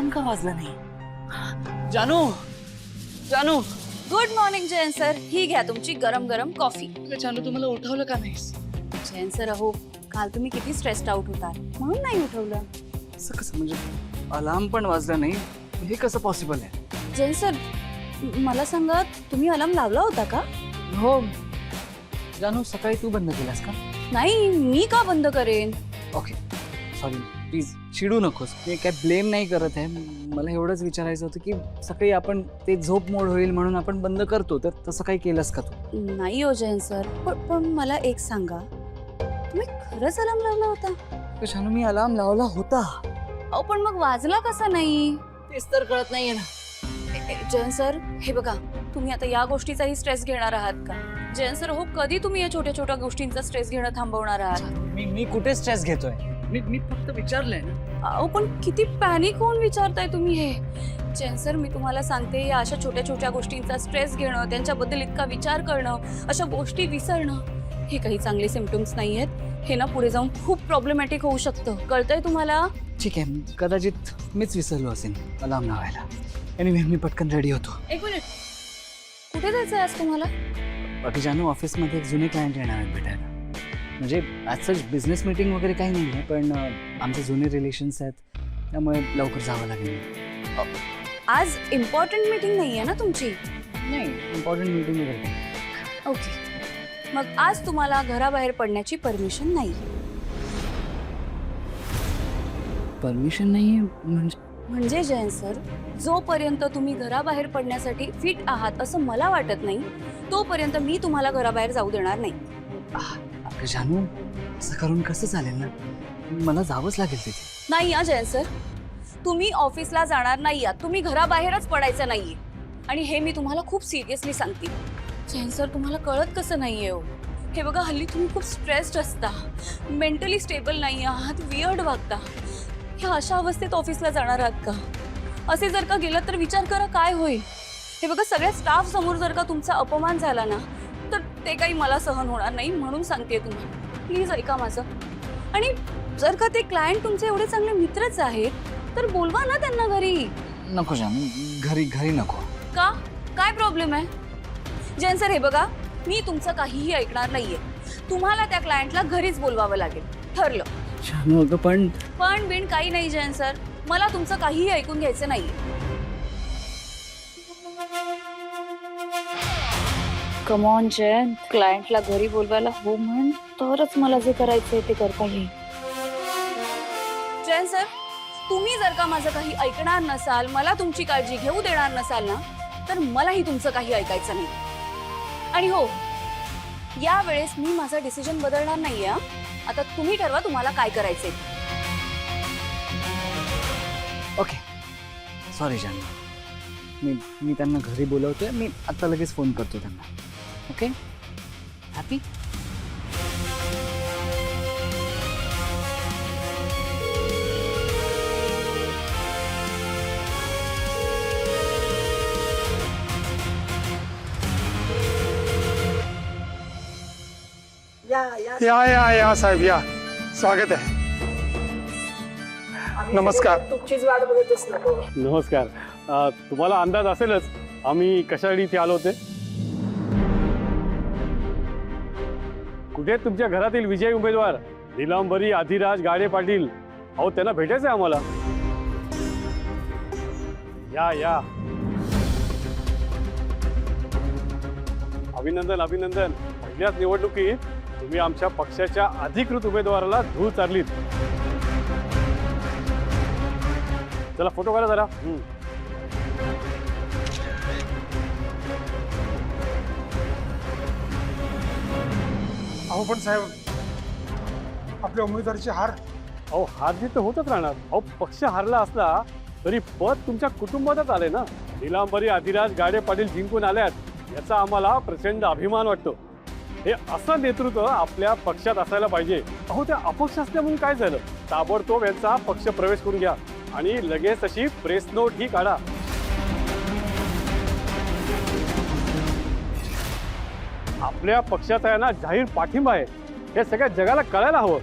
Alarm का वाजला नाही? जानू, जानू. Good morning Jayant sir. ही घ्या तुमची गरम गरम कॉफी. जानू, तू मला उठवलं का नाहीस? जयंत सर, अहो काल तुम्ही किती स्ट्रेस्ड आउट होता म्हणून नाही उठवलं. असं कसं म्हणजे? अलार्म पण वाजला नाही, हे कसं पॉसिबल आहे? जयंत सर, मला सांगा, तुम्ही अलार्म लावला होता का? हो जानू, सकाळी तू बंद केलास का? नाही, मी का बंद करेन? ओके सॉरी, प्लीज चिडू नकोस. मी काय ब्लेम नाही करत आहे. मला एवढंच विचारायचं होतं की सकाळी आपण ते झोप मोड होईल म्हणून आपण बंद करतो, तर तसं काही केलंस का तू? नाही हो जयंत सर, पण मला एक सांगा, तुम्ही खरंच अलार्म लावला होता? जानू, मी अलार्म लावला होता. अहो पण मग वाजला कसा नाही? तेच तर कळत नाहीये ना. जयंत सर, हे बघा, तुम्ही आता या गोष्टीचाही स्ट्रेस घेणार आहात का? जयंत सर, हो कधी तुम्ही या छोट्या छोट्या गोष्टींचा स्ट्रेस घेणं थांबवणार आहात? मी कुठे स्ट्रेस घेतोय? मी फक्त विचारलंय ना. अहो पण किती पॅनिक होऊन विचारताय तुम्ही हे. जयंत सर, मी तुम्हाला सांगते, या अशा छोट्या छोट्या गोष्टींचा स्ट्रेस घेणं, त्यांच्याबद्दल इतका विचार करणं, अशा गोष्टी विसरणं, हे काही चांगले सिम्पटम्स नाही आहेत. हे ना पुढे जाऊन खूप प्रॉब्लेमॅटिक होऊ शकतं. कळतंय तुम्हाला? ठीक आहे, कदाचित मीच विसरलो असेल अलार्म लावायला. एनिवे, मी पटकन रेडी होतो. एक मिनिट, कुठे जायचं आज तुम्हाला? बाकी जानू, ऑफिसमध्ये एक जुने क्लायंट येणार आहेत भेटायला. म्हणजे ॲज सच बिझनेस मीटिंग वगैरे काही नाही आहे, पण आमचे जुने रिलेशन्स आहेत, त्यामुळे लवकर जावं लागेल. आज इम्पॉर्टंट मीटिंग नाही आहे ना तुमची? नाही, इम्पॉर्टंट मीटिंग वगैरे काही. ओके, मग आज तुम्हाला घराबाहेर पडण्याची परमिशन नाही. परमिशन नाही म्हणजे? म्हणजे जयंत सर, जोपर्यंत तुम्ही घराबाहेर पडण्यासाठी फिट आहात असं मला वाटत नाही, तोपर्यंत मी तुम्हाला घराबाहेर जाऊ देणार नाही. अगं जानू, असं करून कसं चालेल ना? मला जावंच लागेल तिथे. नाही हा जयंत सर, तुम्ही ऑफिसला जाणार नाही आहात, तुम्ही घराबाहेरच पडायचं नाहीये. आणि हे मी तुम्हाला खूप सिरियसली सांगते. जयंत सर, तुम्हाला कळत कसं नाहीये हो? हे बघा, हल्ली तुम्ही खूप स्ट्रेस्ड असता, मेंटली स्टेबल नाही आहात, वियर्ड वागता. ह्या अशा अवस्थेत ऑफिसला जाणार आहात का? असे जर का गेलं तर विचार करा काय होईल. हे बघा, सगळ्या स्टाफ समोर जर का तुमचा अपमान झाला ना, तर ते काही मला सहन होणार नाही. म्हणून सांगते तुम्हाला, प्लीज ऐका माझं. आणि जर का ते क्लायंट तुमचे एवढे चांगले मित्रच आहेत, तर बोलवा ना त्यांना घरी. नको जानू, घरी नको. का? काय प्रॉब्लेम आहे? जयंत सर, हे बघा, मी तुमचं काहीही ऐकणार नाहीये. तुम्हाला त्या क्लायंटला घरीच बोलवावं लागेल. ठरलं? जानू, अगं पण बिन काही नाही जयंत सर, मला तुमचं काहीही ऐकून घ्यायचं नाहीये. कम ऑन जयंत, क्लायंटला घरी बोलवायला हो म्हण, तरच मला जे करायचंय ते करता येईल. जयंत सर, तुम्ही जर का माझं काही ऐकणार नसाल, मला तुमची काळजी घेऊ देणार नसाल ना, तर मलाही तुमचं काही ऐकायचं नाही. आणि हो, यावेळेस मी माझा डिसिजन बदलणार नाहीये. आता तुम्ही ठरवा तुम्हाला काय करायचंय. ओके, सॉरी जानू, मी त्यांना घरी बोलवतोय. मी आता लगेच फोन करतो त्यांना. Okay, happy? या साहेब, या. स्वागत आहे. नमस्कार. तुमचीच वाट बघतच नको. नमस्कार. तुम्हाला अंदाज असेलच आम्ही कशासाठी इथे आलो होते. कुठे आहेत तुमच्या घरातील विजयी उमेदवार नीलांबरी आधिराज गाडे पाटील? अहो, त्यांना भेटायचंय आम्हाला. या या. अभिनंदन अभिनंदन. पहिल्याच निवडणुकीत तुम्ही आमच्या पक्षाच्या अधिकृत उमेदवाराला धूळ चारलीत. चला फोटो काढा जरा. अहो पण साहेब, आपल्या उमेदवाराची हार. अहो, हार जीत तर होतच राहणार. अहो, पक्ष हारला असला तरी पद तुमच्या कुटुंबातच आले ना. नीलांबरी आधिराज गाडे पाटील जिंकून आल्यात याचा आम्हाला प्रचंड अभिमान वाटतो. हे असं नेतृत्व आपल्या पक्षात असायला पाहिजे. अहो, त्या अपक्ष असल्यामुळे काय झालं? ताबडतोब यांचा पक्ष प्रवेश करून घ्या आणि लगेच तशी प्रेस नोट ही काढा. आपल्या पक्षाचा आहे ना जाहीर पाठिंबा आहे, हे सगळ्या जगाला कळायला हवं.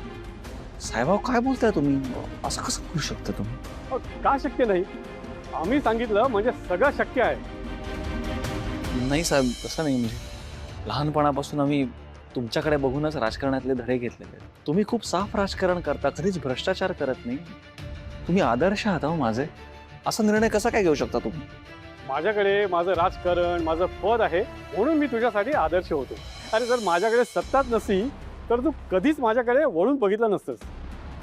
साहेब, काय बोलताय तुम्ही? असं कसं करू शकता तुम्ही? का शक्य नाही? आम्ही सांगितलं म्हणजे सगळं शक्य आहे. नाही साहेब, तसं नाही. म्हणजे लहानपणापासून आम्ही तुमच्याकडे बघूनच राजकारणातले धडे घेतलेले आहेत. तुम्ही खूप साफ राजकारण करता, कधीच भ्रष्टाचार करत नाही. तुम्ही आदर्श आहात हो माझे. असा निर्णय कसा काय घेऊ शकता तुम्ही? माझ्याकडे माझं राजकारण, माझं पद आहे म्हणून मी तुझ्यासाठी आदर्श होतो. अरे जर माझ्याकडे सत्ताच नसती तर तू कधीच माझ्याकडे वळून बघितलं नसतंस.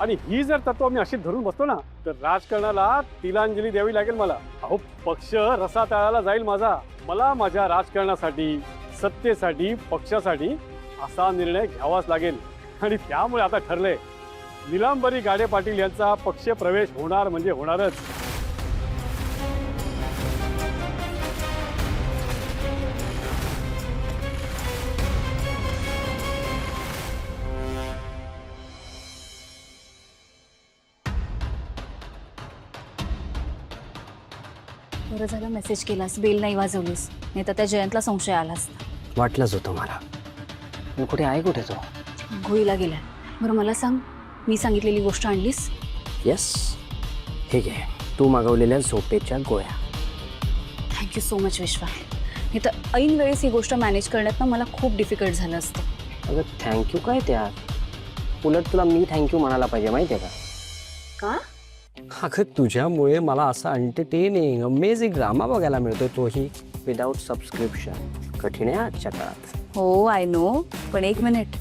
आणि ही जर तत्व मी अशी धरून बसतो ना तर राजकारणाला तिलांजली द्यावी लागेल मला. अहो पक्ष रसा तळाला जाईल माझा. मला माझ्या राजकारणासाठी, सत्तेसाठी, पक्षासाठी असा निर्णय घ्यावाच लागेल. आणि त्यामुळे आता ठरलंय, निलांबरी गाडे पाटील यांचा पक्ष प्रवेश होणार म्हणजे होणारच. बरं झालं मेसेज केलास, बेल नाही वाजवलीस, नाही तर त्या जयंतला संशय आला असता. वाटलंच होतं मला. पण कुठे आहे कुठे तो? आंघोळीला गेलाय. बरं मला सांग, मी सांगितलेली गोष्ट आणलीस? येस, हे घे तू मागवलेल्या झोपेच्या गोळ्या. थँक्यू सो मच विश्वा. नाही तर ऐन वेळेस ही गोष्ट मॅनेज करण्यात ना मला खूप डिफिकल्ट झालं असतं. अगं थँक्यू काय त्यात, उलट तुला मी थँक्यू म्हणायला पाहिजे माहिती आहे का? अगं तुझ्यामुळे मला असा एंटरटेनिंग अमेझिंग ड्रामा बघायला मिळतोय, तोही विदाऊट सबस्क्रिप्शन. कठीण आहे आजच्या काळात. हो आय नो, पण एक मिनिट,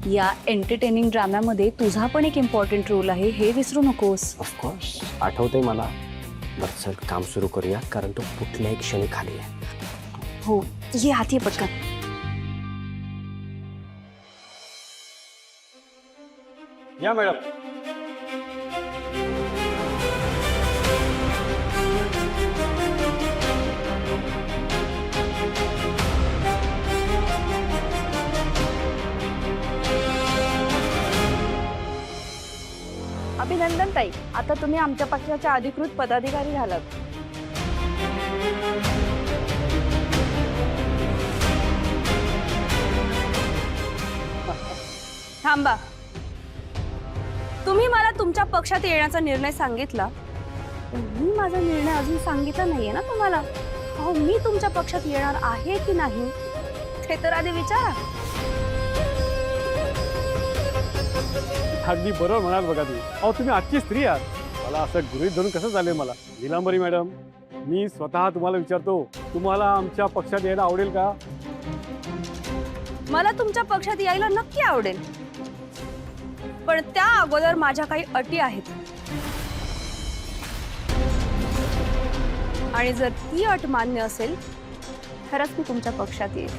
या एंटरटेनिंग ड्राम्यामध्ये तुझा पण एक इम्पॉर्टंट रोल आहे, हे विसरू नकोस. ऑफकोर्स आठवतंय मला. बरं चल काम सुरू करूया, कारण तो कुठल्याही क्षणी खाली आहे. हो ये आत ये पटकन. या मॅडम. अभिनंदन ताई, आता तुम्ही आमच्या पक्षाच्या अधिकृत पदाधिकारी झालात. थांबा, तुम्ही मला तुमच्या पक्षात येण्याचा निर्णय सांगितला, पण मी माझा निर्णय अजून सांगितला नाहीये ना तुम्हाला. अहो मी तुमच्या पक्षात येणार आहे की नाही ते तर आधी विचारा. अगदी बरोबर म्हणाल बघा तुम्ही. अहो तुम्ही आजची स्त्री आहात. मला असं गृहीत धरून कसं चालेल मला? निलांबरी मॅडम, मी स्वतः तुम्हाला विचारतो, तुम्हाला आमच्या पक्षात यायला आवडेल का? मला तुमच्या पक्षात यायला नक्की आवडेल, पण त्या अगोदर माझ्या काही अटी आहेत. आणि जर ती अट मान्य असेल तरच मी तुमच्या पक्षात येईल.